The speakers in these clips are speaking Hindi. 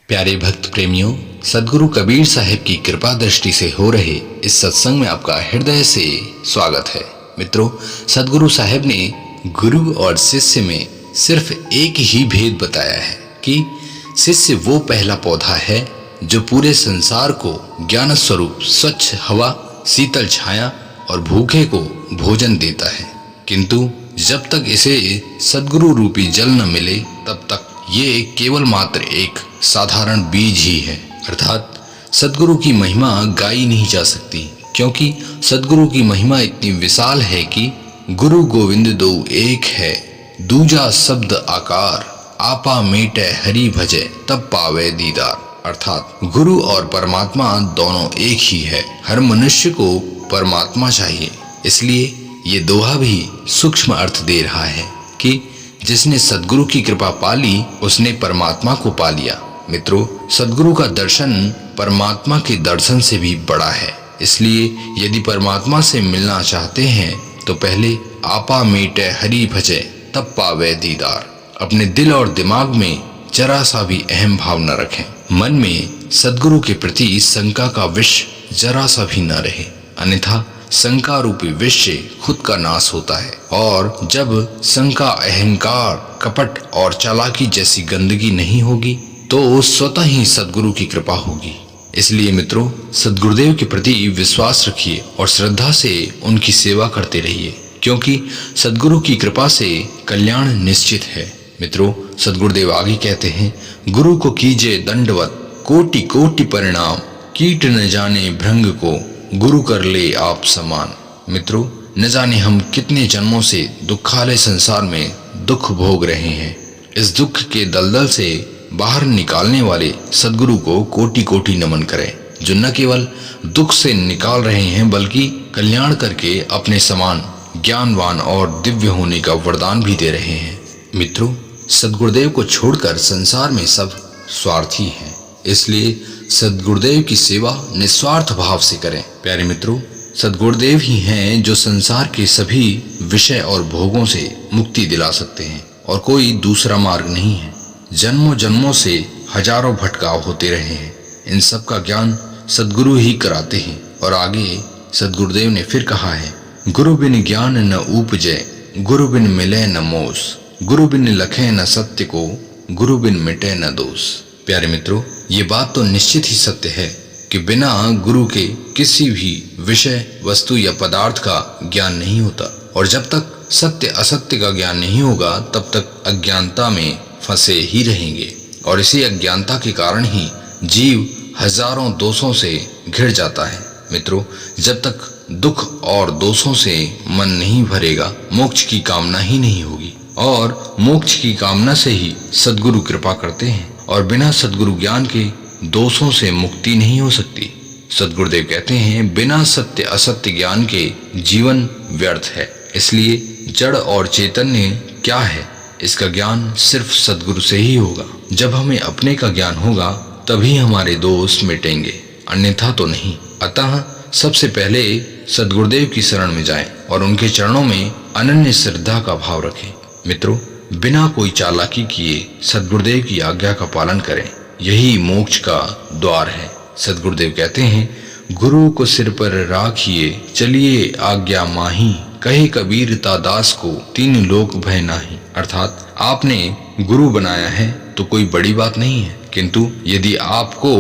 प्यारे भक्त प्रेमियों, सदगुरु कबीर साहिब की कृपा दृष्टि से हो रहे इस सत्संग में आपका हृदय से स्वागत है। मित्रों, सदगुरु साहिब ने गुरु और शिष्य में सिर्फ एक ही भेद बताया है कि शिष्य वो पहला पौधा है जो पूरे संसार को ज्ञान स्वरूप स्वच्छ हवा, शीतल छाया और भूखे को भोजन देता है, किंतु जब तक इसे सदगुरु रूपी जल न मिले तब तक ये केवल मात्र एक साधारण बीज ही है। अर्थात सदगुरु की महिमा गाई नहीं जा सकती, क्योंकि सदगुरु की महिमा इतनी विशाल है कि गुरु गोविंद दो एक है, दूजा शब्द आकार, आपा मेटे हरि भजे तब पावे दीदार। अर्थात गुरु और परमात्मा दोनों एक ही है। हर मनुष्य को परमात्मा चाहिए, इसलिए ये दोहा भी सूक्ष्म अर्थ दे रहा है कि जिसने सदगुरु की कृपा पाली उसने परमात्मा को पा लिया। मित्रों, सदगुरु का दर्शन परमात्मा के दर्शन से भी बड़ा है। इसलिए यदि परमात्मा से मिलना चाहते हैं तो पहले आपा मेटे हरि भजे तब पावे दीदार। अपने दिल और दिमाग में जरा सा भी अहम भाव न रखें। मन में सदगुरु के प्रति शंका का विष जरा सा भी न रहे, अन्यथा शंका रूपी विष से खुद का नाश होता है। और जब शंका, अहंकार, कपट और चालाकी जैसी गंदगी नहीं होगी तो स्वतः ही सदगुरु की कृपा होगी। इसलिए मित्रों, सदगुरुदेव के प्रति विश्वास रखिए और श्रद्धा से उनकी सेवा करते रहिए, क्योंकि सदगुरु की कृपा से कल्याण निश्चित है। मित्रों, सदगुरुदेव आगे कहते हैं, गुरु को कीजिए दंडवत, कोटि कोटि परिणाम, कीट न जाने भृंग को, गुरु कर ले आप समान। मित्रों, न जाने हम कितने जन्मों से दुखालय संसार में दुख भोग रहे हैं। इस दुख के दलदल से बाहर निकालने वाले सदगुरु को कोटि कोटि नमन करें, जो न केवल दुख से निकाल रहे हैं बल्कि कल्याण करके अपने समान ज्ञानवान और दिव्य होने का वरदान भी दे रहे हैं। मित्रों, सदगुरुदेव को छोड़कर संसार में सब स्वार्थी हैं, इसलिए सदगुरुदेव की सेवा निस्वार्थ भाव से करें। प्यारे मित्रों, सदगुरुदेव ही हैं जो संसार के सभी विषय और भोगों से मुक्ति दिला सकते हैं और कोई दूसरा मार्ग नहीं है। जन्मों जन्मों से हजारों भटकाव होते रहे हैं, इन सब का ज्ञान सदगुरु ही कराते हैं। और आगे सदगुरुदेव ने फिर कहा है, गुरु बिन ज्ञान न उपजे, गुरु बिन मिले न मोस, गुरु बिन लखे न सत्य को, गुरु बिन मिटे न दोष। प्यारे मित्रों, ये बात तो निश्चित ही सत्य है कि बिना गुरु के किसी भी विषय, वस्तु या पदार्थ का ज्ञान नहीं होता, और जब तक सत्य असत्य का ज्ञान नहीं होगा तब तक अज्ञानता में फंसे ही रहेंगे। और इसी अज्ञानता के कारण ही जीव हजारों दोषों से घिर जाता है। मित्रों, जब तक दुख और दोषों से मन नहीं भरेगा, मोक्ष की कामना ही नहीं होगी, और मोक्ष की कामना से ही सदगुरु कृपा करते हैं, और बिना सदगुरु ज्ञान के दोषों से मुक्ति नहीं हो सकती। सदगुरुदेव कहते हैं, बिना सत्य असत्य ज्ञान के जीवन व्यर्थ है। इसलिए जड़ और चैतन्य क्या है, इसका ज्ञान सिर्फ सदगुरु से ही होगा। जब हमें अपने का ज्ञान होगा तभी हमारे दोष मिटेंगे, अन्यथा तो नहीं। अतः सबसे पहले सदगुरुदेव की शरण में जाएं और उनके चरणों में अनन्य श्रद्धा का भाव रखें। मित्रों, बिना कोई चालाकी किए सदगुरुदेव की आज्ञा का पालन करें, यही मोक्ष का द्वार है। सदगुरुदेव कहते हैं, गुरु को सिर पर राखिए, चलिए आज्ञा माही, कहे कबीर दास को, तीन लोक भय नाही। अर्थात आपने गुरु बनाया है तो कोई बड़ी बात नहीं है, किंतु यदि आपको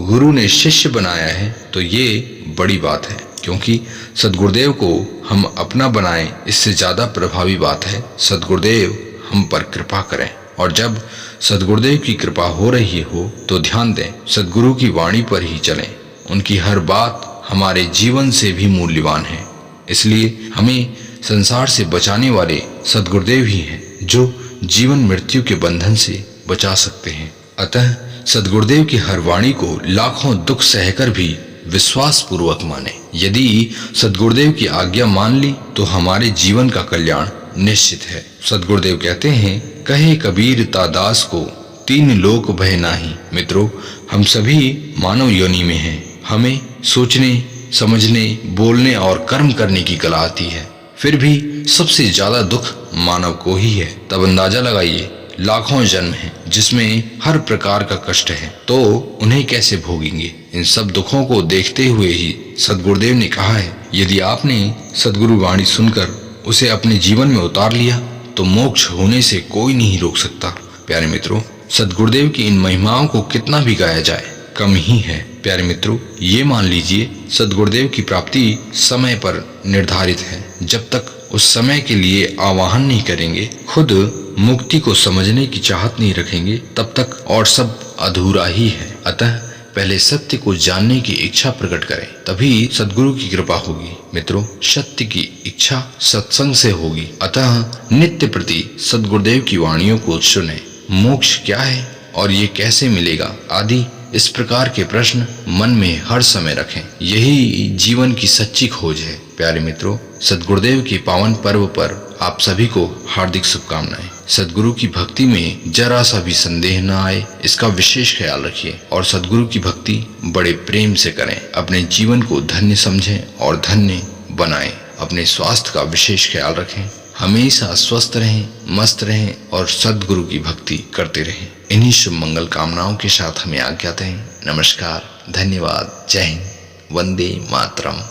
गुरु ने शिष्य बनाया है तो ये बड़ी बात है, क्योंकि सदगुरुदेव को हम अपना बनाएं इससे ज्यादा प्रभावी बात है सदगुरुदेव हम पर कृपा करें। और जब सदगुरुदेव की कृपा हो रही हो तो ध्यान दें, सदगुरु की वाणी पर ही चलें। उनकी हर बात हमारे जीवन से भी मूल्यवान है। इसलिए हमें संसार से बचाने वाले सदगुरुदेव ही हैं जो जीवन मृत्यु के बंधन से बचा सकते हैं। अतः सदगुरुदेव की हर वाणी को लाखों दुख सहकर भी विश्वास पूर्वक माने। यदि सदगुरुदेव की आज्ञा मान ली तो हमारे जीवन का कल्याण निश्चित है। सदगुरुदेव कहते हैं, कहे कबीर दास को, तीन लोक भय नाही। मित्रों, हम सभी मानव योनि में हैं। हमें सोचने, समझने, बोलने और कर्म करने की कला आती है, फिर भी सबसे ज्यादा दुख मानव को ही है। तब अंदाजा लगाइए लाखों जन्म हैं जिसमें हर प्रकार का कष्ट है, तो उन्हें कैसे भोगेंगे। इन सब दुखों को देखते हुए ही सद्गुरुदेव ने कहा है, यदि आपने सद्गुरु वाणी सुनकर उसे अपने जीवन में उतार लिया तो मोक्ष होने से कोई नहीं रोक सकता। प्यारे मित्रों, सद्गुरुदेव की इन महिमाओं को कितना भी गाया जाए कम ही है। प्यारे मित्रों, ये मान लीजिए सद्गुरुदेव की प्राप्ति समय पर निर्धारित है। जब तक उस समय के लिए आवाहन नहीं करेंगे, खुद मुक्ति को समझने की चाहत नहीं रखेंगे, तब तक और सब अधूरा ही है। अतः पहले सत्य को जानने की इच्छा प्रकट करें, तभी सद्गुरु की कृपा होगी। मित्रों, सत्य की इच्छा सत्संग से होगी। अतः नित्य प्रति सद्गुरुदेव की वाणियों को सुने। मोक्ष क्या है और ये कैसे मिलेगा आदि इस प्रकार के प्रश्न मन में हर समय रखें। यही जीवन की सच्ची खोज है। प्यारे मित्रों, सद्गुरुदेव के पावन पर्व पर आप सभी को हार्दिक शुभकामनाएं। सद्गुरु की भक्ति में जरा सा भी संदेह न आए, इसका विशेष ख्याल रखिए और सद्गुरु की भक्ति बड़े प्रेम से करें। अपने जीवन को धन्य समझें और धन्य बनाएं। अपने स्वास्थ्य का विशेष ख्याल रखें। हमेशा स्वस्थ रहें, मस्त रहें और सद्गुरु की भक्ति करते रहें। इन्हीं शुभ मंगल कामनाओं के साथ हमें आज्ञा दें। नमस्कार, धन्यवाद, जय हिंद, वंदे मातरम।